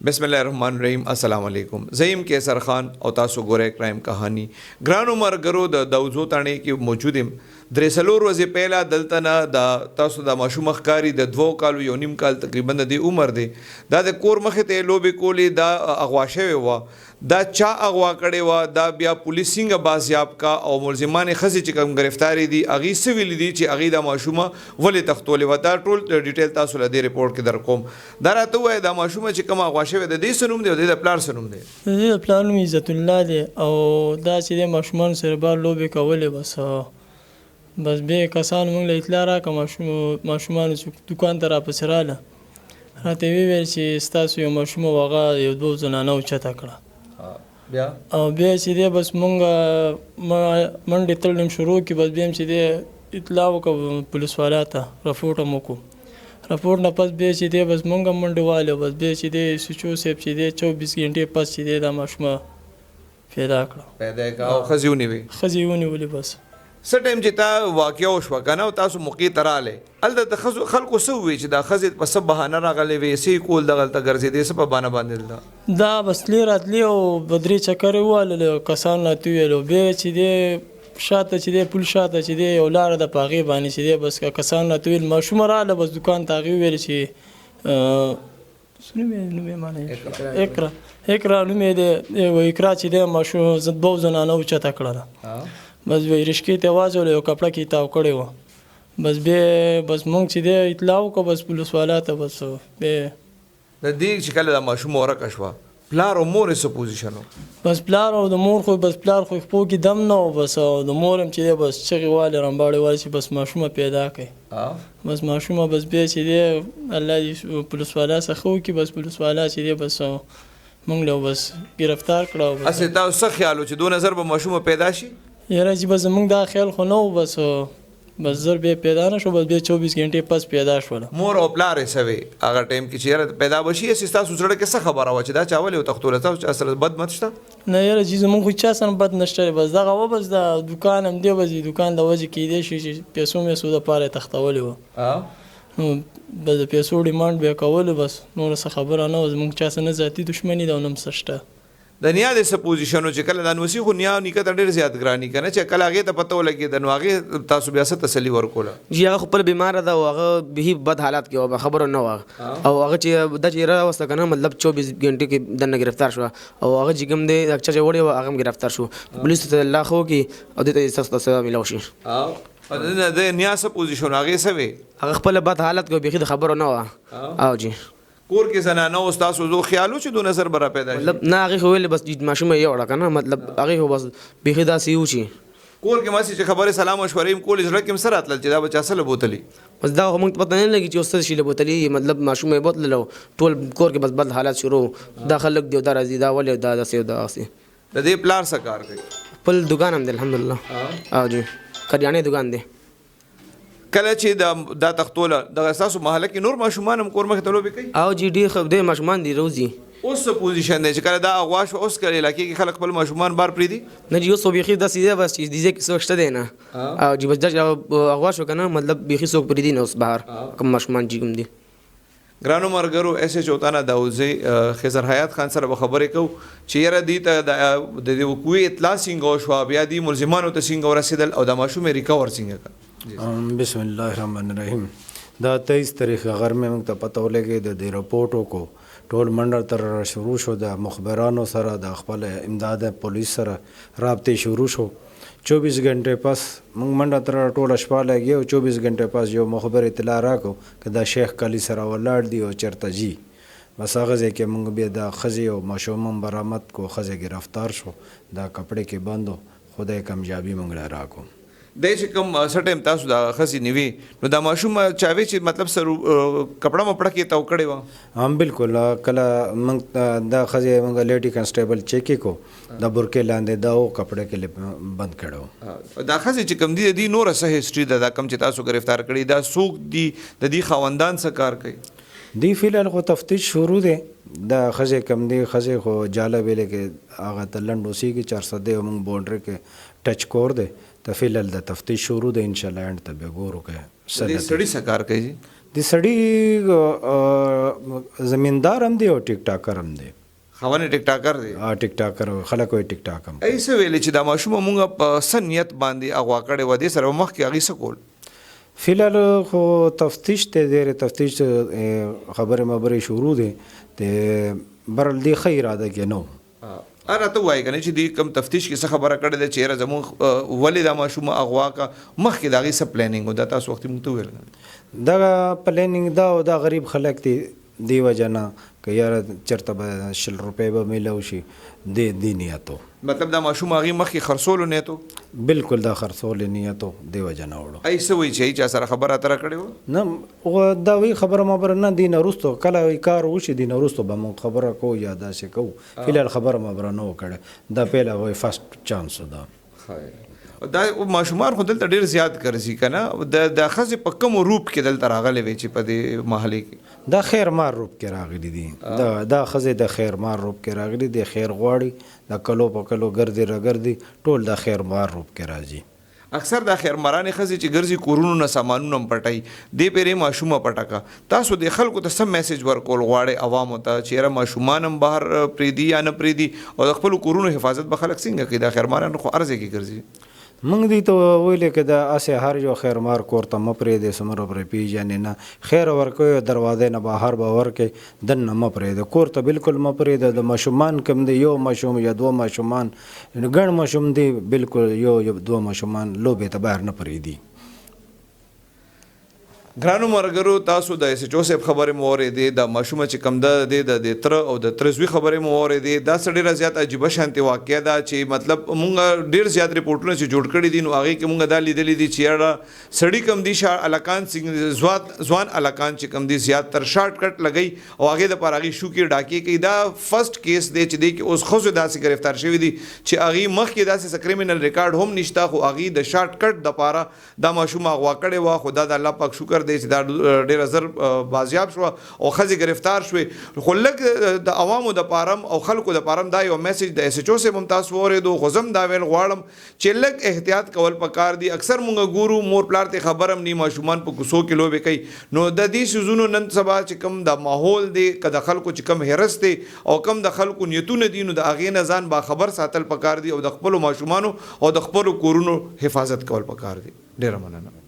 بسم الله الرحمن الرحیم. السلام علیکم. زیم کیسر خان او تاسو ګورئ کرایم کہانی. ګرانو مرګرو د دوزو تانې کې موجود یم. درې څلور ورځې پهلا دلته نه د تاسو د ماشوم ښکاري د 2 کالو یو نیم کال تقریبا د عمر دی دا د کور مخې ته لوبې کولې دا اغوا شوی و دا چا اغوا کړی و دا بیا پولیس څنګه بازیاب کا او ملزمان خزي چې کوم گرفتاری دي اغي سویل دي چې اغي د ماشومه ولې تختولې و دا ټول ډیټیل تاسو له دې ریپورت کې در کوم دا راته وای د ماشومه چې کوم اغوا شوی د دې سنوم دی د پلار سنوم دی د پلار نوم عزت الله دی او دا چې د ماشومان سره بار لوبې کولې بس به کسان موږ له اطلاع راکړه ماشومان دکان ته راپسې راله راته ویل چې ستاسو یو ماشوم وغه یو 2 زنانه اوچته کړه بیا او بیا چې دی بس موږ منډې تړلم شروع کړي بس بیا چې دی اطلاع وکړه پولیس والا ته رپورټ هم وکړو رپورټ نه پس بیا چې دی بس موږ منډې والو بس بیا چې دی سچو صاحب چې دی 24 غنټې پس چې دی دا ماشومه پیدا کړه او ښځې ونیولې بس څه ټایم چې تا واقعه وشوه که نه او تاسو موقع ته راغلې هلته د خلکو څه ووایي چې دا ښځې په څه بهانه راغلې وې څه یې کول دغلته ګرځېدې څه په بهانه باندې دا بس تلې راتلې او 2 چکرې ووهللې کسان راته وویل بیا چې دی شاته چې دی پل شاته چې دی یو لاره د په هغې باندې چې دی بس کسان راته وویل ماشومه راغله بس دکان ته هغې وویل چې نوم یې معنی اقرا نوم یې دی اقرا چې دی ماشوم 2 زنانه اوچته کړله بس وی رشکې ته واځول یو کپړه کې تاو کړی و بس بس مونږ چې دی اطلاع وکړه بس پولیس والا ته بس بیا د دې چې کله د ماشوم ورکه شوه پلار او مور یې څه پوزیشن و بس پلار او د مور خو بس پلار خو خپو کې دم نه و بس او د مور هم چې دی بس چغې والې رمباړې والې چې بس ماشومه پیدا کړي بس ماشومه بس بیا چې دی الله دې پولیس والا څخه وکړي بس پولیس والا چې دی بس مونږ له بس گرفتار کړه هسې تاسو څه خیال و چې 2 نظر به ماشومه پیدا شي یاره چې بس زموږ دا خیال خو نه و بس زر بیا پیدا نه شو بس بیا 24 غنټې پس پیدا شوله مور او پلار یې څه وی هغه ټایم کې چې یاره پیدا به شي ستاسو زړه کې څه خبره وه چې دا چا ولې وتښتوله تاسو اصل بد مت شته نه یاره چې زموږ خو چا سره بد نشته بس دغه و بس د دکان هم دی بس د دکان د وجې کیدی شي چې پیسو میسو دپاره یې تښتولې وه نو بس د پیسو ډیمانډ بیا کولو بس نوره څه خبره نه وه زموږ چا سره نه ذاتي دښمني ده او نه هم څه شته د نیا د څه پوزیشن چې کله د نوسي خو نیا نیکه ته ډېر زیات ګراني که نه چې کله هغې ته پته ولګېده نو هغې تاسو بیا څه تسلي ورکوله جی هغه خپل بیماره ده او هغه به بد حالات کې وه خبره نه وه او هغه چې دا چې راوسته که نه مطلب 24 غنټې کې دننه گرفتار شوه او هغه چې کوم دی چا چې وړی وه هغه هم گرفتار شو پولیسو ته الله ښه وکړي او دې ته سخته سزا میلاو شي د نیا څه پوزیشن هغې څه وی هغه خپل بد حالت کې بیخي د خبرو نه وه او جی کور کې زنانه او ستاسو زو خیالو چې 2 نظر به را پیدا شي مطلب نه هغې خو ویلې بس ماشومه یې وړه که نه مطلب هغې خو بس بیخي داسې یو چې کور کې ماسې چې خبرې سلام مشورې هم کولې زړه کې هم څه راتلل چې دا به چا څه له بوتلي بس دا خو موږ ته پته نه لګي چې اوس څه شي له بوتلي مطلب ماشومه یې بوتلله ټول کور کې بس بد حالات شروع دا خلک دی او دا راځي دا ولې دا داسې او دا داسې د دې پلار څه کار کوي خپل دکان هم دی الحمدلله او جی کریانې دکان دی کله چې دا تختوله دغه ستاسو محله کې نور ماشومان هم کور مخې ته لوبې کوي او جی ډېر ښه دی ماشومان دي روزي اوس څه پوزیشن دی چې کله دا اغوا شوه اوس کله علاقې کې خلک خپل ماشومان بار پرېږدي نه جی اوس خو بیخي داسې دی بس چې دې کې څوک شته دی نه او جی بس دا اغوا شو که نه مطلب بیخي څوک پرېږدي نه اوس بهر کوم ماشومان چې کوم دي ګرانو مرګرو ایس ایچ اوتانا داوزی خضر حیات خان سره به خبرې کوو چې یاره دوی ته د دې وقوعې اطلاع څنګه وشوه بیا دې ملزمانو ته څنګه ورسېدل او د ماشوم یې ریکور څنګه کړ بسم الله الرحمن الرحیم دا 23 تاریخ غرمه موږ ته پته ولګېد د دې رپورټو کو ټول منډه تر شروع شو د مخبرانو سره د خپل امداد پولیس سره رابطې شروع شو 24 غنټې پس موږ منډه تر ټوله شپه لګي او 24 غنټې پس یو مخبر اطلاع راکړو چې دا شیخ کلی سره ولاړ دی او چرته جی بس هغه ځای کې موږ بیا د ښځې او ماشوم هم برآمد کو ښځې گرفتار شو دا کپړې کې بندو خدای کامیابي موږ له راکړو دی چې کوم څه ټایم تاسو د ښځې نیوي نو دا ماشوم چاوي چې مطلب سر کپړه مپړه کې تاو کړی وه هم بالکل کله موږ دا ښځې موږ لیډي کنسټیبل چیک کو د برکې لاندې دا او کپړه کې بند کړو دا ښځې چې کوم دي د دې نوره څه هسټري ده دا کوم چې تاسو گرفتار کړي دا څوک دي د دې خاوندان څه کار کوي دی فیلحال خو تفتیش شروع دی دا ښځې کم دی ښځې خو جاله ویلې کې هغه ته لنډ اوسېږي 400 دی موږ باونډري کې ټچ کور دی ته فیلحال د تفتیش شروع دی انشاءالله اینډ ته بیا ګورو که سړي څه کار کوي د سړي زمیندار هم دی او ټیک ټاکر هم دی. خاوند ټیک ټاکر دی. ټیک ټاکر خلک وایي ټیک ټاک هم. ایسه ویلې چې دا ماشوم مونږ په سنیت باندې اغوا کړې و دې سره مخکې هغې څه کول؟ فی الحال خو تفتیش ته ډېرې تفتیش خبرې مبرې شروع دی د برل دی ښه اراده کې نه و. راته ووایي که نه چې دې کوم تفتیش کې څه خبره کړې ده چې یاره زمونږ ولې دا ماشوم اغوا کا مخکې د هغې څه پلانینګ و دا تاسو وختې مونږ ته وویل؟ دغه پلانینګ دا او دا غریب خلک دی دی وجه نه که یاره چېرته به 100 روپۍ به میلاو شي دې نیت و. مطلب دا ماشوم هغې مخکې خرڅولو نیت و؟ بالکل دا خرڅولو نیت و دې وجه نه وړو. ای څه وایي چې ای چا سره خبره اتره کړې وه؟ نه دا وایي خبره مبره نه دې نه وروستو کله کار وشي دې نه وروستو به مونږ خبره کوو یا داسې کوو. فی الحال خبره مبره نه و کړې دا پیله وایي فرسټ چانس و دا. دا ماشومان خو دلته ډېر زیات ګرځي که نه د ښځې په کومو روپ کې دلته راغلی وی چې په دې محلې کې؟ دا خیر مار روپ کې راغلي دي. دا ښځې د خیر مار روپ کې راغلي دي. خیر غواړي د کلو په کلو ګرځي راګرځي ټول د خیر مار روپ کې راځي. اکثر دا خیر مارانې ښځې چې ګرځي کورونو نه سامانونه هم پټوي دې پیرې ماشومه پټه کا. تاسو د خلکو ته سم میسیج ورکول غواړئ عوامو ته چې یاره ماشومان هم بهر پرېږدي یا نه پرېږدي او د خپلو کورونو حفاظت به خلک څنګه کوي؟ دا خیر ماران خو هر ځای کې ګرځي. موږ دې ته ویلې که دا هسې هر یو خیر مار کور ته مه پرېږدئ څومره پرې پېژنې نه. خیر ورکوئ دروازې نه بهر به ورکئ دننه مه پرېږدئ کور ته بالکل مه پرېږدئ. د ماشومان کوم دی یو ماشوم یا دوه ماشومان ګڼ ماشوم دی بالکل یو دوه ماشومان لوبې ته بهر نه پرېږدي. ګرانو ملګرو تاسو د ایس ایچ او صاحب خبرې مو اورېدې د ماشومه چې کوم ده د تره او د تره زوی خبرې مو اورېدې. دا څه ډېره زیات عجیبه شانتې واقعه ده چې مطلب مونږ ډېر زیات ریپورټونه چې جوړ کړي دي نو هغې کې مونږ دا لیدلي دي چې یاره سړي کوم دي الکان ځوان الکان چې کوم دي زیاتتر شارټ کټ لګوي او هغې دپاره هغې شوکې ډاکې کوي. دا فرسټ کیس دی چې دی کې اوس ښځو داسې گرفتار شوي دي چې هغې مخکې داسې څه کریمینل ریکارډ هم نشته خو هغې د شارټ کټ دپاره دا ماشوم اغوا کړې وه. خو دا د الله پاک شکر دی چې دا ډېره زر بازیاب شوه او ښځې گرفتار شوې. خو لږ د عوامو دپاره او خلکو دپاره دا یو میسیج د ایس ایچ او صاحب هم تاسو واورېدو خو زه هم دا ویل غواړم چې لږ احتیاط کول پکار دي. اکثر مونږ ګورو مور پلار ته خبر هم نی ماشومان په کوڅو کې لوبې کوي نو د دې څیزونو نن سبا چې کوم د ماحول دی که د خلکو چې کم حرس دی او کم د خلکو نیتونه دي نو د هغې نه ځان باخبر ساتل پکار دي او د خپلو ماشومانو او د خپلو کورونو حفاظت کول پکار دي. ډېره مننه.